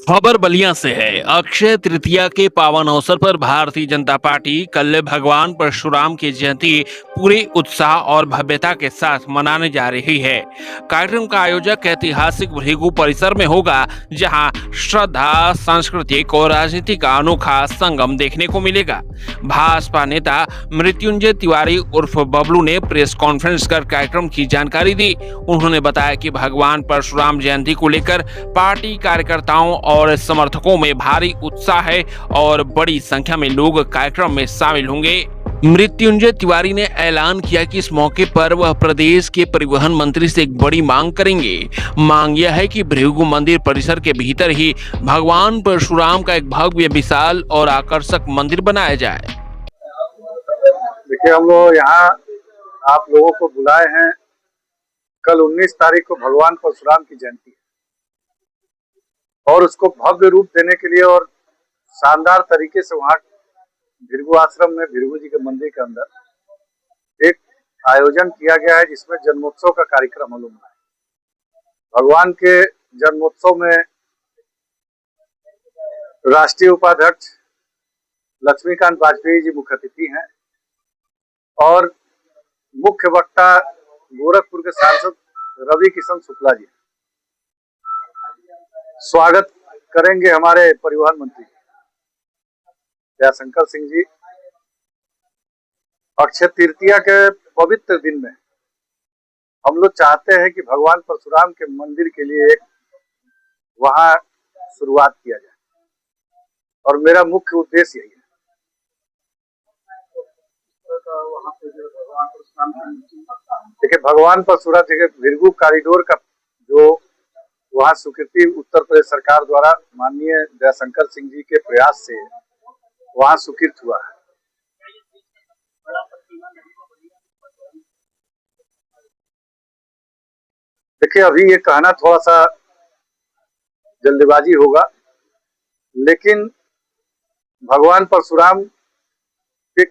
खबर बलिया से है। अक्षय तृतीया के पावन अवसर पर भारतीय जनता पार्टी कल भगवान परशुराम की जयंती पूरे उत्साह और भव्यता के साथ मनाने जा रही है। कार्यक्रम का आयोजक ऐतिहासिक भृगु परिसर में होगा, जहां श्रद्धा, सांस्कृतिक और राजनीति का अनोखा संगम देखने को मिलेगा। भाजपा नेता मृत्युंजय तिवारी उर्फ बबलू ने प्रेस कॉन्फ्रेंस कर कार्यक्रम की जानकारी दी। उन्होंने बताया कि भगवान परशुराम जयंती को लेकर पार्टी कार्यकर्ताओं और समर्थकों में भारी उत्साह है और बड़ी संख्या में लोग कार्यक्रम में शामिल होंगे। मृत्युंजय तिवारी ने ऐलान किया कि इस मौके पर वह प्रदेश के परिवहन मंत्री से एक बड़ी मांग करेंगे। मांग यह है कि भृगु मंदिर परिसर के भीतर ही भगवान परशुराम का एक भव्य, विशाल और आकर्षक मंदिर बनाया जाए। देखिए, हम लोग यहाँ आप लोगों को बुलाए हैं। कल 19 तारीख को भगवान परशुराम की जयंती है और उसको भव्य रूप देने के लिए और शानदार तरीके से वहाँ भृगु आश्रम में भृगु जी के मंदिर के अंदर एक आयोजन किया गया है, जिसमें जन्मोत्सव का कार्यक्रम हम लोग मनाए। भगवान के जन्मोत्सव में राष्ट्रीय उपाध्यक्ष लक्ष्मीकांत वाजपेयी जी मुख्य अतिथि हैं और मुख्य वक्ता गोरखपुर के सांसद रवि किशन शुक्ला जी। स्वागत करेंगे हमारे परिवहन मंत्री दयाशंकर सिंह जी। अक्षय तृतीया के पवित्र दिन में हम लोग चाहते हैं कि भगवान परशुराम के मंदिर के लिए एक वहां शुरुआत किया जाए और मेरा मुख्य उद्देश्य यही है। देखिए, भगवान परशुराम जी के भृगु कॉरिडोर का जो वहाँ स्वीकृति उत्तर प्रदेश सरकार द्वारा माननीय दयाशंकर सिंह जी के प्रयास से वहाँ स्वीकृत हुआ है। देखिए, अभी ये कहना थोड़ा सा जल्दबाजी होगा, लेकिन भगवान परशुराम के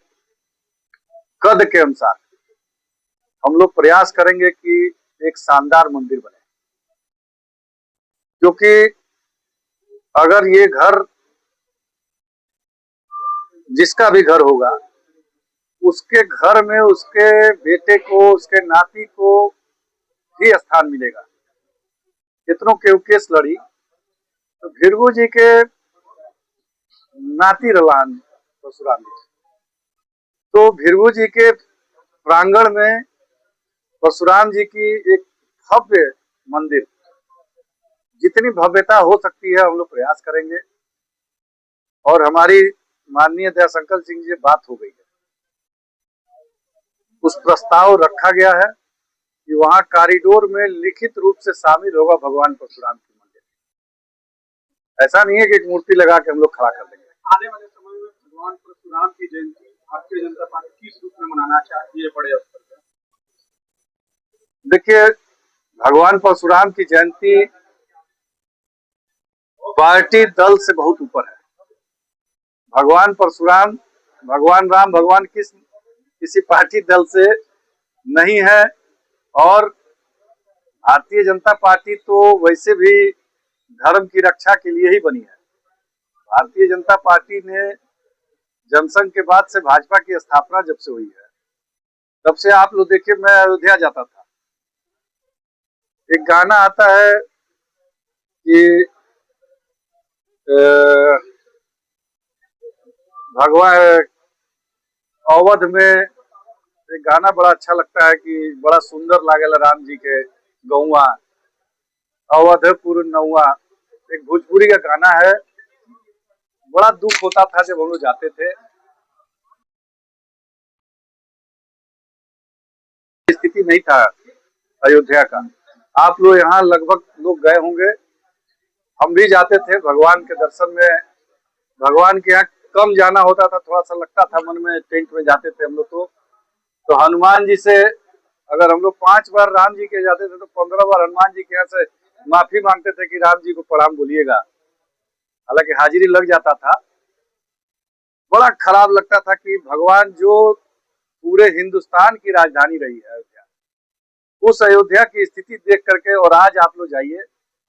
कद के अनुसार हम लोग प्रयास करेंगे कि एक शानदार मंदिर बने, क्योंकि अगर ये घर जिसका भी घर होगा, उसके घर में उसके बेटे को, उसके नाती को ही स्थान मिलेगा। कितनों के केस लड़ी तो भृगु जी के नाती रलान परशुराम जी, तो भृगु जी के प्रांगण में परशुराम जी की एक भव्य मंदिर, जितनी भव्यता हो सकती है हम लोग प्रयास करेंगे। और हमारी माननीय दयाशंकर सिंह जी से बात हो गई है, उस प्रस्ताव रखा गया है कि वहां कॉरिडोर में लिखित रूप से शामिल होगा भगवान परशुराम की मंदिर। ऐसा नहीं है कि एक मूर्ति लगा के हम लोग खड़ा कर देंगे। आने वाले समय में भगवान परशुराम की जयंती भारतीय जनता पार्टी किस रूप में मनाना चाहती है, बड़े स्तर पर? देखिए, भगवान परशुराम की जयंती पार्टी दल से बहुत ऊपर है। भगवान परशुराम, भगवान राम, भगवान कृष्ण किसी पार्टी दल से नहीं है और भारतीय जनता पार्टी तो वैसे भी धर्म की रक्षा के लिए ही बनी है। भारतीय जनता पार्टी ने जनसंघ के बाद से भाजपा की स्थापना जब से हुई है, तब से आप लोग देखिए, मैं अयोध्या जाता था, एक गाना आता है कि भगवान अवध में, एक गाना बड़ा अच्छा लगता है कि बड़ा सुंदर लागेला राम जी के गौवा अवधपुर नौवा, एक भोजपुरी का गाना है। बड़ा दुख होता था जब हम लोग जाते थे। स्थिति नहीं था अयोध्या का। आप लोग यहाँ लगभग लोग गए होंगे, हम भी जाते थे भगवान के दर्शन में। भगवान के यहाँ कम जाना होता था, थोड़ा सा लगता था मन में, टेंट में जाते थे हम लोग। तो हनुमान जी से अगर हम लोग 5 बार राम जी के जाते थे तो 15 बार हनुमान जी के यहाँ से माफी मांगते थे कि राम जी को प्रणाम बोलिएगा। हालांकि हाजिरी लग जाता था। बड़ा खराब लगता था कि भगवान जो पूरे हिंदुस्तान की राजधानी रही है अयोध्या, उस अयोध्या की स्थिति देख करके, और आज आप लोग जाइए,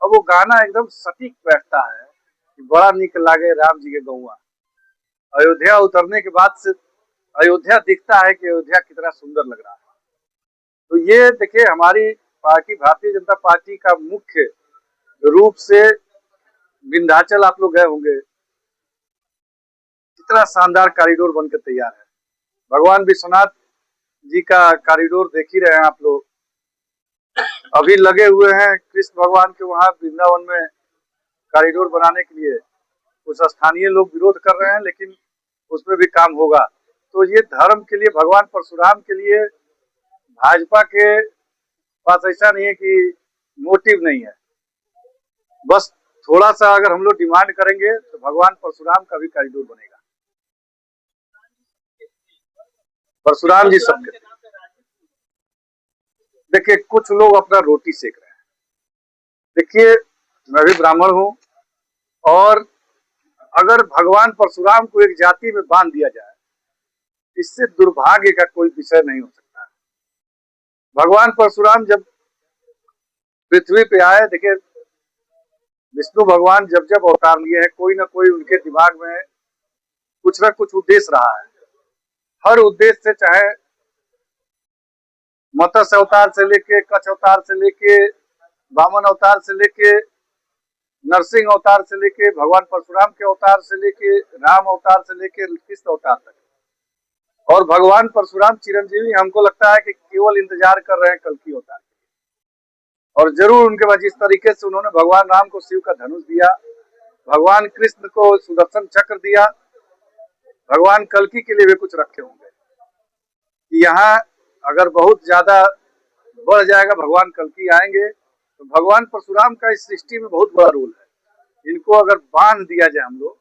अब वो गाना एकदम सटीक बैठता है कि बड़ा निक लागे राम जी के गौवा। अयोध्या उतरने के बाद से अयोध्या दिखता है कि अयोध्या कितना सुंदर लग रहा है। तो ये देखिए हमारी पार्टी भारतीय जनता पार्टी का मुख्य रूप से विंध्याचल आप लोग गए होंगे, कितना शानदार कॉरिडोर बनकर तैयार है। भगवान विश्वनाथ जी का कॉरिडोर देख ही रहे हैं आप लोग, अभी लगे हुए हैं कृष्ण भगवान के वहां वृंदावन में कॉरिडोर बनाने के लिए। कुछ स्थानीय लोग विरोध कर रहे हैं लेकिन उसमें भी काम होगा। तो ये धर्म के लिए, भगवान परशुराम के लिए भाजपा के पास ऐसा नहीं है कि मोटिव नहीं है, बस थोड़ा सा अगर हम लोग डिमांड करेंगे तो भगवान परशुराम का भी कॉरिडोर बनेगा। परशुराम जी सबके, देखिए कुछ लोग अपना रोटी सेक रहे हैं। देखिए मैं भी ब्राह्मण हूं, और अगर भगवान परशुराम को एक जाति में बांध दिया जाए, इससे दुर्भाग्य का कोई विषय नहीं हो सकता है। भगवान परशुराम जब पृथ्वी पे आए, देखिए विष्णु भगवान जब जब अवतार लिए हैं, कोई ना कोई उनके दिमाग में कुछ ना कुछ उद्देश्य रहा है। हर उद्देश्य से, चाहे मत्स्य अवतार से लेके, कच्छ अवतार से लेके, वामन अवतार से लेके, नरसिंह अवतार से लेके, भगवान परशुराम के अवतार से लेके, राम अवतार से लेके कृष्ण अवतार तक, और भगवान परशुराम चिरंजीवी हमको लगता है कि केवल इंतजार कर रहे हैं कल की अवतार। और जरूर उनके बाद जिस तरीके से उन्होंने भगवान राम को शिव का धनुष दिया, भगवान कृष्ण को सुदर्शन चक्र दिया, भगवान कल्कि के लिए भी कुछ रखे होंगे कि यहाँ अगर बहुत ज्यादा बढ़ जाएगा, भगवान कल्कि आएंगे। तो भगवान परशुराम का इस सृष्टि में बहुत बड़ा रोल है। इनको अगर बांध दिया जाए हम लोग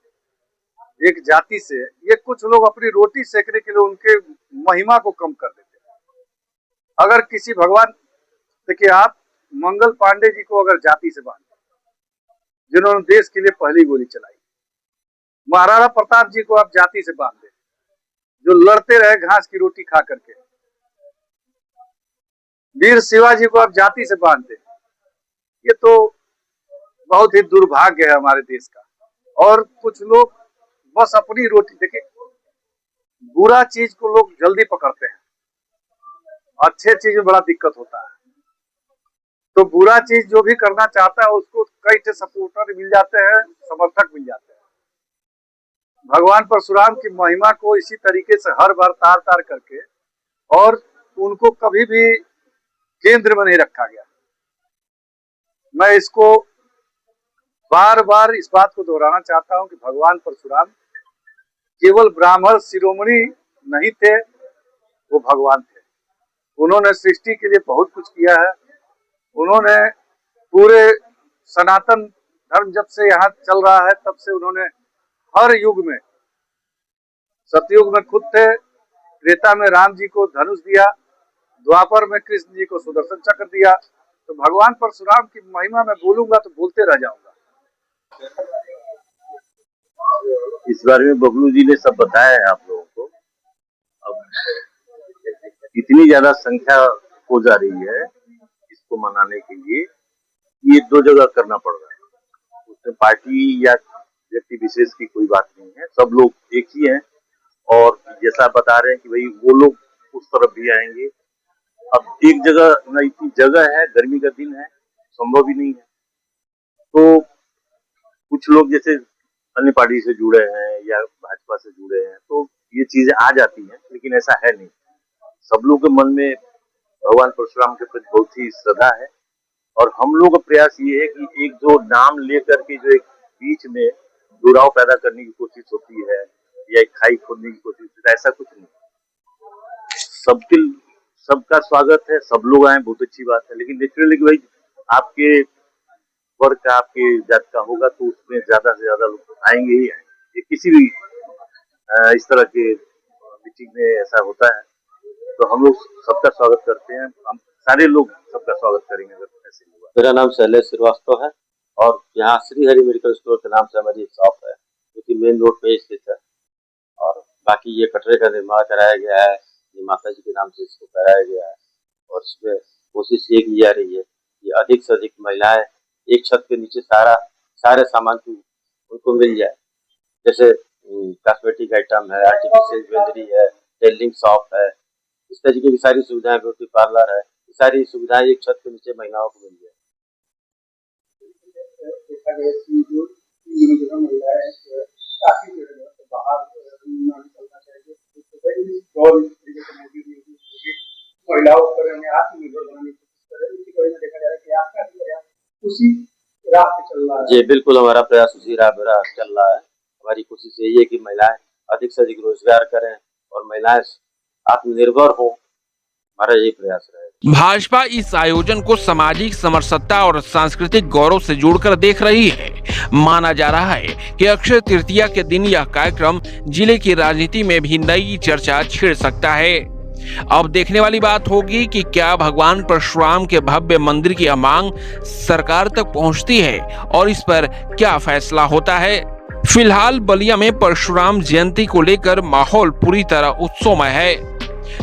एक जाति से, ये कुछ लोग अपनी रोटी सेकने के लिए उनके महिमा को कम कर देते हैं। अगर किसी भगवान, देखिए आप मंगल पांडे जी को अगर जाति से बांध, जिन्होंने देश के लिए पहली गोली चलाई, महाराणा प्रताप जी को आप जाति से बांध दे, जो लड़ते रहे घास की रोटी खा करके, वीर शिवाजी को आप जाति से बांध दे, ये तो बहुत ही दुर्भाग्य है हमारे देश का। और कुछ लोग बस अपनी रोटी, देखिए बुरा चीज को लोग जल्दी पकड़ते हैं, अच्छे चीज में बड़ा दिक्कत होता है। तो बुरा चीज जो भी करना चाहता है उसको कई से सपोर्टर मिल जाते हैं, समर्थक मिल जाते हैं। भगवान परशुराम की महिमा को इसी तरीके से हर बार तार तार करके, और उनको कभी भी केंद्र में नहीं रखा गया। मैं इसको बार बार इस बात को दोहराना चाहता हूं कि भगवान परशुराम केवल ब्राह्मण शिरोमणि नहीं थे, वो भगवान थे। उन्होंने सृष्टि के लिए बहुत कुछ किया है। उन्होंने पूरे सनातन धर्म जब से यहाँ चल रहा है तब से उन्होंने हर युग में, सतयुग में खुद थे, त्रेता में राम जी को धनुष दिया, द्वापर में कृष्ण जी को सुदर्शन चक्र दिया। तो भगवान परशुराम की महिमा मैं बोलूंगा तो बोलते रह जाऊंगा। इस बारे में बबलू जी ने सब बताया है आप लोगों को। अब इतनी ज्यादा संख्या हो जा रही है इसको मनाने के लिए, ये दो जगह करना पड़ रहा है। उसमें पार्टी या व्यक्ति विशेष की कोई बात नहीं है, सब लोग एक ही हैं। और जैसा बता रहे हैं कि भाई वो लोग उस तरफ भी आएंगे। अब एक जगह न, इतनी जगह है, गर्मी का दिन है, संभव ही नहीं है। तो कुछ लोग जैसे अन्य पार्टी से जुड़े हैं या भाजपा से जुड़े हैं तो ये चीजें आ जाती हैं, लेकिन ऐसा है नहीं। सब लोग के मन में भगवान परशुराम के प्रति बहुत ही श्रद्धा है। और हम लोग का प्रयास ये है कि एक जो नाम लेकर के जो एक बीच में दुराव पैदा करने की कोशिश होती है या एक खाई खोदने की कोशिश होती है, ऐसा कुछ नहीं। सबका स्वागत है, सब लोग आए, बहुत अच्छी बात है। लेकिन नेचुरली भाई आपके वर्ग का, आपके जात का होगा तो उसमें ज्यादा से ज्यादा लोग आएंगे ही आएंगे। किसी भी इस तरह के मीटिंग में ऐसा होता है तो हम लोग सबका स्वागत करते हैं। हम सारे लोग सबका स्वागत करेंगे अगर ऐसे हुआ। मेरा नाम शैलेश श्रीवास्तव है और यहाँ श्री हरि मेडिकल स्टोर के नाम से हमारी एक शॉप है जो कि मेन रोड पे स्थित है। और बाकी ये कटरे का निर्माण कराया गया है, ये माता जी के नाम से इसको कराया गया है। और इसमें कोशिश ये की जा रही है कि अधिक से अधिक महिलाएं एक छत के नीचे सारे सामान की उनको मिल जाए। जैसे कॉस्मेटिक आइटम है, आर्टिफिशियल ज्वेलरी है, टेलरिंग शॉप है, इस तरीके की सारी सुविधाएं, ब्यूटी पार्लर है, ये सारी सुविधाएं एक छत के नीचे महिलाओं को मिल जाए। देखा गया कि जो जो महिलाएं काफी जो है बाहर ना निकलना चाहिए, और इस तरीके से महिलाओं पर हमें आत्मनिर्भर बनाने की कोशिश करें। इसी वजह से देखा जा रहा है कि आपका भी प्रयास उसी राह पे चल रहा है। जी बिल्कुल, हमारा प्रयास उसी राह पे चल रहा है। हमारी कोशिश यही है कि महिलाएं अधिक से अधिक रोजगार करें और महिलाएं आत्मनिर्भर हो, हमारा यही प्रयास रहेगा। भाजपा इस आयोजन को सामाजिक समरसता और सांस्कृतिक गौरव से जोड़कर देख रही है। माना जा रहा है कि अक्षय तृतीया के दिन यह कार्यक्रम जिले की राजनीति में भी नई चर्चा छेड़ सकता है। अब देखने वाली बात होगी कि क्या भगवान परशुराम के भव्य मंदिर की मांग सरकार तक पहुंचती है और इस पर क्या फैसला होता है। फिलहाल बलिया में परशुराम जयंती को लेकर माहौल पूरी तरह उत्सवमय है।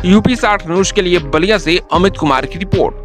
यूपी 60 न्यूज के लिए बलिया से अमित कुमार की रिपोर्ट।